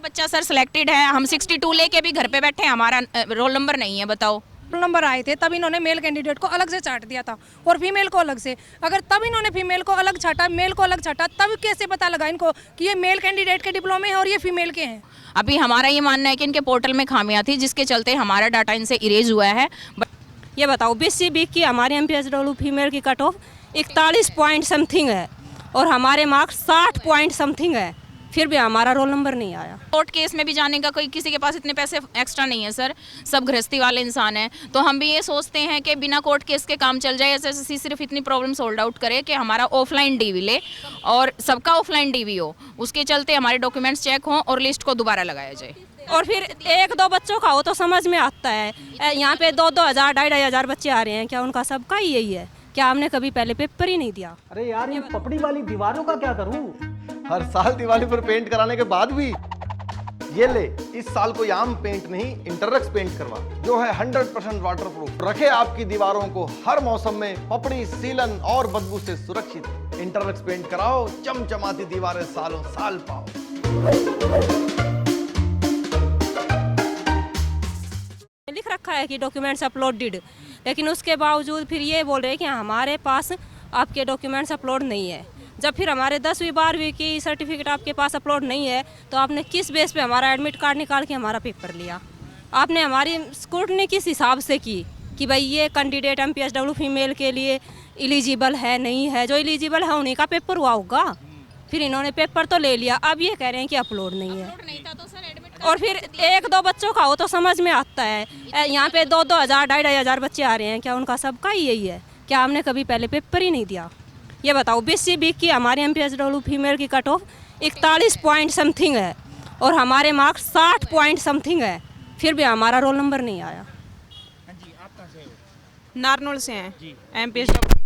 बच्चा sir selected है, हम 62 लेके भी घर पे बैठे हैं, हमारा रोल नंबर नहीं है, बताओ। नंबर आए थे तब इन्होंने मेल कैंडिडेट को अलग से चाट दिया था और फीमेल को अलग से। अगर तब इन्होंने फीमेल को अलग छाटा, मेल को अलग छाटा, तब कैसे पता लगा इनको कि ये मेल कैंडिडेट के डिप्लोमे हैं और ये फीमेल के हैं? अभी हमारा ये मानना है कि इनके पोर्टल में खामियां थी, जिसके चलते हमारा डाटा इनसे इरेज हुआ है। ये बताओ, BCB की हमारी MPSW फीमेल की कट ऑफ 41 पॉइंट समथिंग है और हमारे मार्क्स 60 पॉइंट समथिंग है, फिर भी हमारा रोल नंबर नहीं आया। कोर्ट केस में भी जाने का कोई किसी के पास इतने पैसे एक्स्ट्रा नहीं है सर, सब गृहस्थी वाले इंसान हैं। तो हम भी ये सोचते हैं कि बिना कोर्ट केस के काम चल जाए। SSC सिर्फ इतनी प्रॉब्लम सोल्ड आउट करे कि हमारा ऑफलाइन DV ले और सबका ऑफलाइन DV हो, उसके चलते हमारे डॉक्यूमेंट्स चेक हों और लिस्ट को दोबारा लगाया जाए। और फिर 1-2 बच्चों का हो तो समझ में आता है, यहाँ पे 2-2 हज़ार 2,500 हज़ार बच्चे आ रहे हैं, क्या उनका सबका ही यही है? क्या हमने कभी पहले पेपर ही नहीं दिया? अरे यार, ये पपड़ी वाली दीवारों का क्या करूं? हर साल दिवाली पर पेंट कराने के बाद भी ये ले, इस साल कोई आम पेंट नहीं, इंटररेक्स पेंट करवा, जो है 100% वाटरप्रूफ, रखे आपकी दीवारों को हर मौसम में पपड़ी, सीलन और बदबू से सुरक्षित। इंटररेक्स पेंट कराओ, चमचमाती दीवारें सालों साल पाओ। लिख रखा है कि डॉक्यूमेंट्स अपलोडेड, लेकिन उसके बावजूद फिर ये बोल रहे हैं कि हमारे पास आपके डॉक्यूमेंट्स अपलोड नहीं है। जब फिर हमारे 10वीं 12वीं की सर्टिफिकेट आपके पास अपलोड नहीं है तो आपने किस बेस पे हमारा एडमिट कार्ड निकाल के हमारा पेपर लिया? आपने हमारी स्क्रूटनी किस हिसाब से की कि भाई ये कैंडिडेट MPSW फीमेल के लिए एलिजिबल है नहीं है? जो एलिजिबल है उन्हीं का पेपर हुआ होगा। फिर इन्होंने पेपर तो ले लिया, अब ये कह रहे हैं कि अपलोड नहीं है। और फिर 1-2 बच्चों का हो तो समझ में आता है, यहाँ पे 2-2 हज़ार 2,500 हज़ार बच्चे आ रहे हैं, क्या उनका सबका ही यही है? क्या हमने कभी पहले पेपर ही नहीं दिया? ये बताओ, BCB की हमारी MPSW फीमेल की कट ऑफ 41 पॉइंट समथिंग है और हमारे मार्क्स 60 पॉइंट समथिंग है, फिर भी हमारा रोल नंबर नहीं आया। नारनौल से हैं जी। MPSW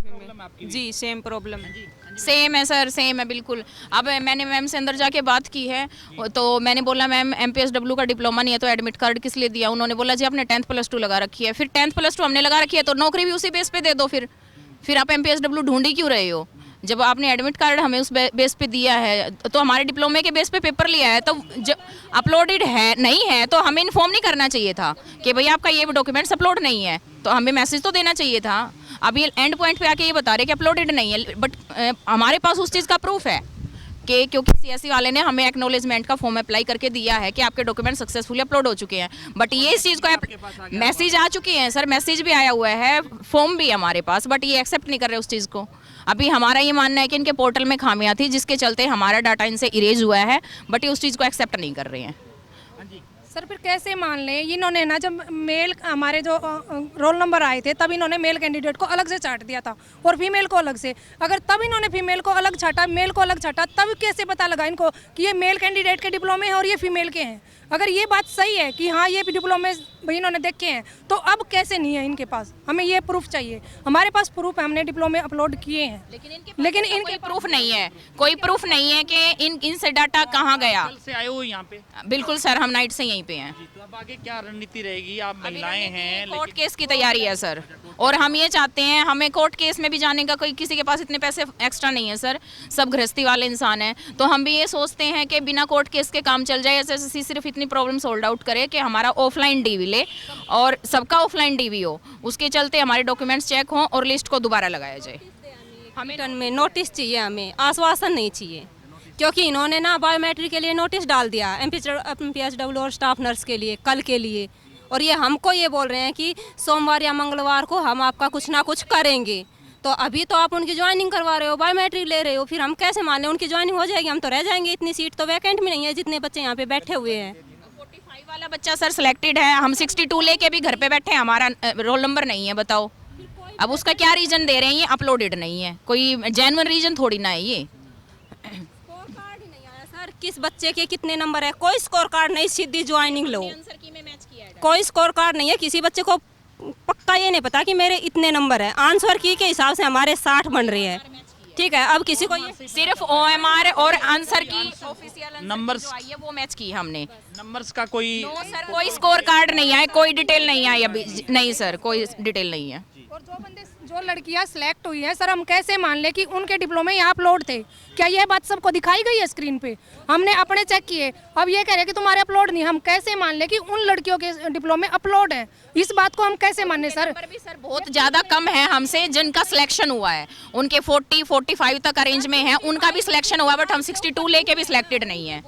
जी, सेम प्रॉब्लम है। सेम है सर, सेम है बिल्कुल। अब मैंने मैम से अंदर जाके बात की है तो मैंने बोला मैम MPSW का डिप्लोमा नहीं है तो एडमिट कार्ड किस लिए दिया? उन्होंने बोला जी आपने 10th + 2 लगा रखी है। फिर 10th + 2 हमने लगा रखी है तो नौकरी भी उसी बेस पे दे दो। फिर आप MPSW ढूंढ ही क्यों रहे हो? जब आपने एडमिट कार्ड हमें उस बेस पे दिया है तो हमारे डिप्लोमे के बेस पे पेपर लिया है, तो जब अपलोडेड है नहीं है तो हमें इन्फॉर्म नहीं करना चाहिए था कि भाई आपका ये डॉक्यूमेंट्स अपलोड नहीं है, तो हमें मैसेज तो देना चाहिए था। अब ये एंड पॉइंट पे आके ये बता रहे कि अपलोडेड नहीं है, बट हमारे पास उस चीज़ का प्रूफ है कि क्योंकि CSE वाले ने हमें एक्नॉलेजमेंट का फॉर्म अप्लाई करके दिया है कि आपके डॉक्यूमेंट सक्सेसफुली अपलोड हो चुके हैं। बट ये इस चीज़ को मैसेज आ चुके हैं सर, मैसेज भी आया हुआ है, फॉर्म भी हमारे पास, बट ये एक्सेप्ट नहीं कर रहे उस चीज़ को। अभी हमारा ये मानना है कि इनके पोर्टल में खामियां थी, जिसके चलते हमारा डाटा इनसे इरेज हुआ है, बट ये उस चीज़ को एक्सेप्ट नहीं कर रहे हैं। सर फिर कैसे मान लें? इन्होंने ना जब मेल हमारे जो रोल नंबर आए थे तब इन्होंने मेल कैंडिडेट को अलग से चाट दिया था और फीमेल को अलग से। अगर तब इन्होंने फीमेल को अलग छाटा, मेल को अलग छाटा, तब कैसे पता लगा इनको कि ये मेल कैंडिडेट के डिप्लोमे हैं और ये फीमेल के हैं? अगर ये बात सही है कि हाँ ये डिप्लोमे इन्होंने देखे हैं तो अब कैसे नहीं है इनके पास? हमें ये प्रूफ चाहिए। हमारे पास प्रूफ है, हमने डिप्लोमे अपलोड किए हैं, लेकिन इनके प्रूफ नहीं है, कोई प्रूफ नहीं है कि इनसे डाटा कहाँ गया। कल से आए हो यहाँ पे? बिल्कुल सर, हम नाइट से यहीं पे हैं। तो अब आगे क्या रणनीति रहेगी? आप महिलाएं हैं, कोर्ट केस की तैयारी है सर, और हम ये चाहते हैं, हमें कोर्ट केस में भी जाने का कोई किसी के पास इतने पैसे एक्स्ट्रा नहीं है सर, सब गृहस्थी वाले इंसान हैं। तो हम भी ये सोचते हैं कि बिना कोर्ट केस के काम चल जाए। SSC सिर्फ इतनी प्रॉब्लम सोल्ड आउट करे कि हमारा ऑफलाइन DV ले और सबका ऑफलाइन DV हो, उसके चलते हमारे डॉक्यूमेंट्स चेक हों और लिस्ट को दोबारा लगाया जाए। हमें रिटर्न में नोटिस चाहिए, हमें आश्वासन नहीं चाहिए, क्योंकि इन्होंने ना बायोमेट्रिक के लिए नोटिस डाल दिया MPSW और स्टाफ नर्स के लिए कल के लिए, और ये हमको ये बोल रहे हैं कि सोमवार या मंगलवार को हम आपका कुछ ना कुछ करेंगे। तो अभी तो आप उनकी ज्वाइनिंग करवा रहे हो, बायोमेट्रिक ले रहे हो, फिर हम कैसे मान लें उनकी ज्वाइनिंग हो जाएगी? हम तो रह जाएंगे, इतनी सीट तो वैकेंट भी नहीं है जितने बच्चे यहाँ पे बैठे हुए हैं। 45 वाला बच्चा सर सिलेक्टेड है, हम 62 लेके भी घर पे बैठे हैं, हमारा रोल नंबर नहीं है, बताओ। अब उसका क्या रीजन दे रहे हैं? ये अपलोडेड नहीं है, कोई जेन्युइन रीजन थोड़ी ना है ये। स्कोर कार्ड ही नहीं आया सर, किस बच्चे के कितने नंबर है, कोई स्कोर कार्ड नहीं, सीधी ज्वाइनिंग लो। कोई स्कोर कार्ड नहीं है, किसी बच्चे को पक्का ये नहीं पता कि मेरे इतने नंबर है। आंसर की के हिसाब से हमारे 60 बन रहे हैं, ठीक है। अब किसी को ये सिर्फ OMR और आंसर की ऑफिशियल नंबर्स आई है वो मैच की हमने। नंबर्स का कोई नो सर, कोई स्कोर कार्ड नहीं है, कोई डिटेल नहीं आई अभी, नहीं सर, कोई डिटेल नहीं है। और जो लड़कियां सिलेक्ट हुई हैं सर, हम कैसे मान ले कि उनके डिप्लोमे यहाँ अपलोड थे? क्या यह बात सबको दिखाई गई है स्क्रीन पे? हमने अपने चेक किए, अब ये कह रहे हैं कि तुम्हारे अपलोड नहीं। हम कैसे मान ले कि उन लड़कियों के डिप्लोमे अपलोड हैं? इस बात को हम कैसे माने सर? नंबर भी सर बहुत ज्यादा कम है हमसे जिनका सिलेक्शन हुआ है। उनके 40-45 तक अरेंज में है, उनका भी सिलेक्शन हुआ, बट हम 62 लेके भी सिलेक्टेड नहीं है।